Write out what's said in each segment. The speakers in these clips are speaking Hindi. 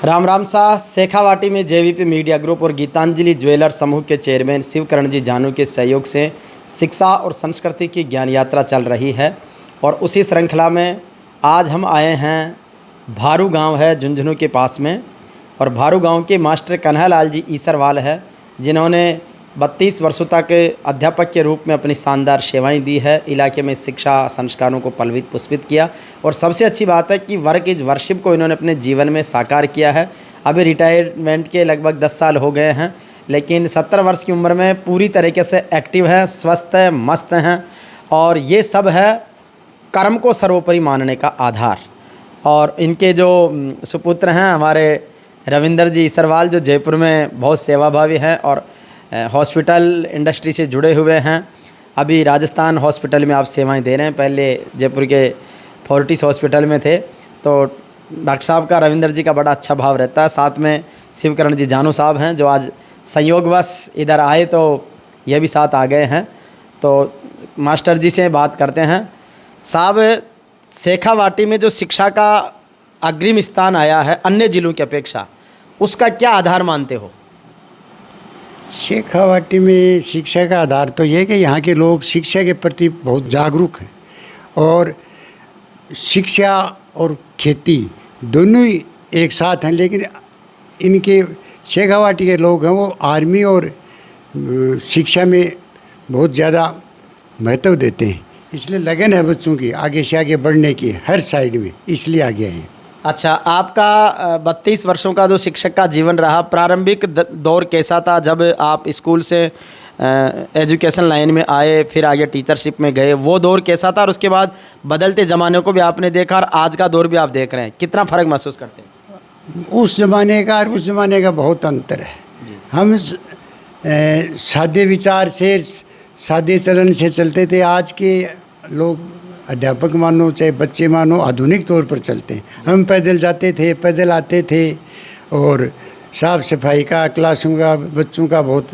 राम राम सा शेखावाटी में जेवीपी मीडिया ग्रुप और गीतांजलि ज्वेलर्स समूह के चेयरमैन शिवकरण जी जानू के सहयोग से शिक्षा और संस्कृति की ज्ञान यात्रा चल रही है। और उसी श्रृंखला में आज हम आए हैं भारू गांव है झुंझुनू के पास में। और भारू गांव के मास्टर कन्हैयालाल जी ईसरवाल है, जिन्होंने 32 वर्षों तक अध्यापक के रूप में अपनी शानदार सेवाएं दी है। इलाके में शिक्षा संस्कारों को पल्वित पुष्पित किया और सबसे अच्छी बात है कि वर्क इज वर्शिप को इन्होंने अपने जीवन में साकार किया है। अभी रिटायरमेंट के लगभग 10 साल हो गए हैं, लेकिन 70 वर्ष की उम्र में पूरी तरीके से एक्टिव हैं, स्वस्थ हैं, मस्त हैं। और ये सब है कर्म को सर्वोपरि मानने का आधार। और इनके जो सुपुत्र हैं हमारे रविंदर जी ईसरवाल, जो जयपुर में बहुत सेवाभावी हैं और हॉस्पिटल इंडस्ट्री से जुड़े हुए हैं। अभी राजस्थान हॉस्पिटल में आप सेवाएं दे रहे हैं, पहले जयपुर के फोर्टिस हॉस्पिटल में थे। तो डॉक्टर साहब का, रविंदर जी का बड़ा अच्छा भाव रहता है। साथ में शिवकरण जी जानू साहब हैं, जो आज संयोगवश इधर आए तो ये भी साथ आ गए हैं। तो मास्टर जी से बात करते हैं। साहब, शेखावाटी में जो शिक्षा का अग्रिम स्थान आया है अन्य जिलों की अपेक्षा, उसका क्या आधार मानते हो? शेखावाटी में शिक्षा का आधार तो ये है कि यहाँ के लोग शिक्षा के प्रति बहुत जागरूक हैं और शिक्षा और खेती दोनों ही एक साथ हैं। लेकिन इनके शेखावाटी के लोग हैं वो आर्मी और शिक्षा में बहुत ज़्यादा महत्व देते हैं, इसलिए लगन है बच्चों की आगे से आगे बढ़ने की हर साइड में, इसलिए आगे हैं। अच्छा, आपका 32 वर्षों का जो शिक्षक का जीवन रहा, प्रारंभिक दौर कैसा था जब आप स्कूल से एजुकेशन लाइन में आए, फिर आगे टीचरशिप में गए? वो दौर कैसा था? और उसके बाद बदलते ज़माने को भी आपने देखा और आज का दौर भी आप देख रहे हैं, कितना फ़र्क महसूस करते हैं? उस ज़माने का और उस ज़माने का बहुत अंतर है। हम सादे विचार से, सादे चलन से चलते थे। आज के लोग, अध्यापक मानो चाहे बच्चे मानो, आधुनिक तौर पर चलते हैं। हम पैदल जाते थे, पैदल आते थे और साफ सफाई का, क्लासों का, बच्चों का बहुत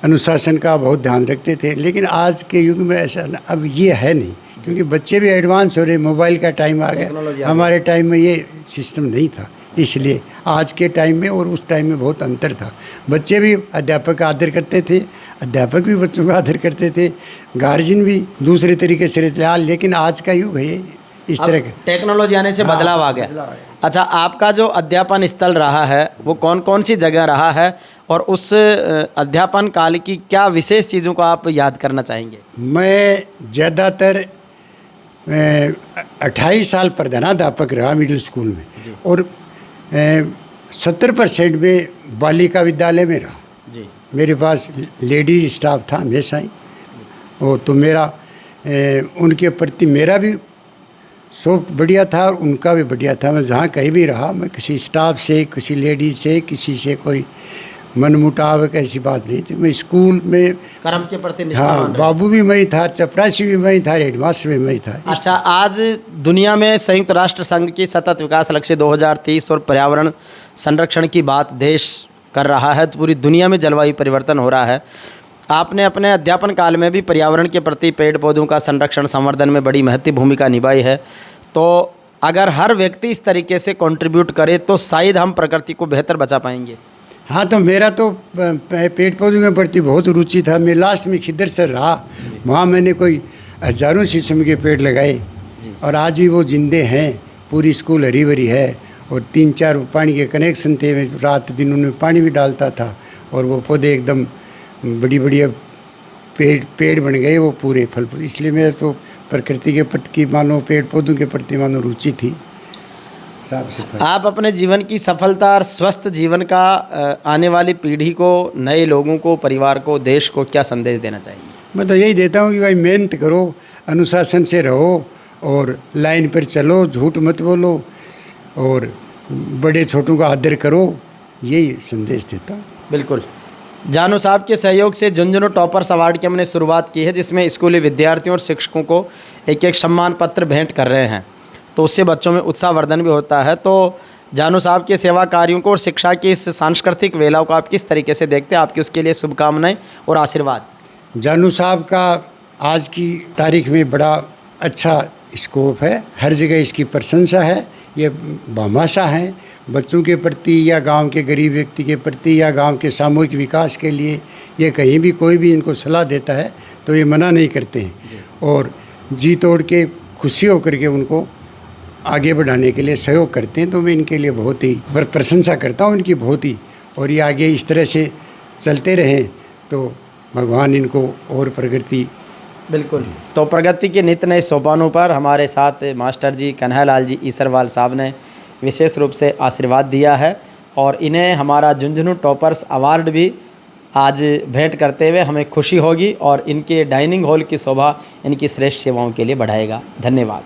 अनुशासन का बहुत ध्यान रखते थे। लेकिन आज के युग में ऐसा अब ये है नहीं, क्योंकि बच्चे भी एडवांस हो रहे, मोबाइल का टाइम आ गया। हमारे टाइम में ये सिस्टम नहीं था, इसलिए आज के टाइम में और उस टाइम में बहुत अंतर था। बच्चे भी अध्यापक का आदर करते थे, अध्यापक भी बच्चों का आदर करते थे, गार्जियन भी दूसरे तरीके से रहते थे। लेकिन आज का युग है इस तरह का, टेक्नोलॉजी आने से बदलाव आ गया। अच्छा, आपका जो अध्यापन स्थल रहा है वो कौन कौन सी जगह रहा है और उस अध्यापन काल की क्या विशेष चीज़ों को आप याद करना चाहेंगे? मैं ज़्यादातर 28 साल प्रधानाध्यापक रहा मिडिल स्कूल में और 70% में बालिका विद्यालय में रहा जी। मेरे पास लेडीज स्टाफ था हमेशा ही। और तो मेरा उनके प्रति मेरा भी सोच बढ़िया था और उनका भी बढ़िया था। मैं जहाँ कहीं भी रहा, मैं किसी स्टाफ से, किसी लेडीज से, किसी से कोई मनमुटाव ऐसी बात नहीं थी। मैं स्कूल में कर्म के प्रति निष्ठावान हाँ, रहे। बाबू भी मैं ही था, चपरासी भी मैं ही था, हेडमास्टर भी मैं ही था। अच्छा, आज दुनिया में संयुक्त राष्ट्र संघ की सतत विकास लक्ष्य 2030 और पर्यावरण संरक्षण की बात देश कर रहा है, तो पूरी दुनिया में जलवायु परिवर्तन हो रहा है। आपने अपने अध्यापन काल में भी पर्यावरण के प्रति पेड़ पौधों का संरक्षण संवर्धन में बड़ी महत्वपूर्ण भूमिका निभाई है। तो अगर हर व्यक्ति इस तरीके से कंट्रीब्यूट करे तो शायद हम प्रकृति को बेहतर बचा पाएंगे। हाँ, तो मेरा तो पेड़ पौधों के प्रति बहुत रुचि था। मैं लास्ट में खिदर से रहा, वहाँ मैंने कोई हजारों शीशम के पेड़ लगाए और आज भी वो जिंदे हैं। पूरी स्कूल हरी भरी है और 3-4 पानी के कनेक्शन थे। मैं रात दिन उनमें पानी भी डालता था और वो पौधे एकदम बड़ी बढ़िया पेड़ बन गए वो पूरे फल। इसलिए मेरा तो प्रकृति के प्रति मानो, पेड़ पौधों के प्रति मानो रुचि थी। आप अपने जीवन की सफलता और स्वस्थ जीवन का आने वाली पीढ़ी को, नए लोगों को, परिवार को, देश को क्या संदेश देना चाहिए? मैं तो यही देता हूँ कि भाई मेहनत करो, अनुशासन से रहो और लाइन पर चलो, झूठ मत बोलो और बड़े छोटों का आदर करो, यही संदेश देता हूँ। बिल्कुल। जानू साहब के सहयोग से झुंझुनू टॉपर्स अवार्ड की हमने शुरुआत की है, जिसमें स्कूली विद्यार्थियों और शिक्षकों को एक एक सम्मान पत्र भेंट कर रहे हैं, तो उससे बच्चों में उत्साहवर्धन भी होता है। तो जानू साहब के सेवा कार्यों को और शिक्षा की इस सांस्कृतिक वेला को आप किस तरीके से देखते हैं? आपकी उसके लिए शुभकामनाएं और आशीर्वाद। जानू साहब का आज की तारीख में बड़ा अच्छा स्कोप है, हर जगह इसकी प्रशंसा है। ये भामाशाह हैं बच्चों के प्रति या गांव के गरीब व्यक्ति के प्रति या गांव के सामूहिक विकास के लिए। ये कहीं भी कोई भी इनको सलाह देता है तो ये मना नहीं करते हैं और जी तोड़ के खुशी होकर के उनको आगे बढ़ाने के लिए सहयोग करते हैं। तो मैं इनके लिए बहुत ही प्रशंसा करता हूँ इनकी बहुत ही, और ये आगे इस तरह से चलते रहें तो भगवान इनको और प्रगति। बिल्कुल। तो प्रगति के नित नए सोपानों पर हमारे साथ मास्टर जी कन्हैयालाल जी ईसरवाल साहब ने विशेष रूप से आशीर्वाद दिया है और इन्हें हमारा झुंझुनू टॉपर्स अवार्ड भी आज भेंट करते हुए हमें खुशी होगी और इनके डाइनिंग हॉल की शोभा इनकी श्रेष्ठ सेवाओं के लिए बढ़ाएगा। धन्यवाद।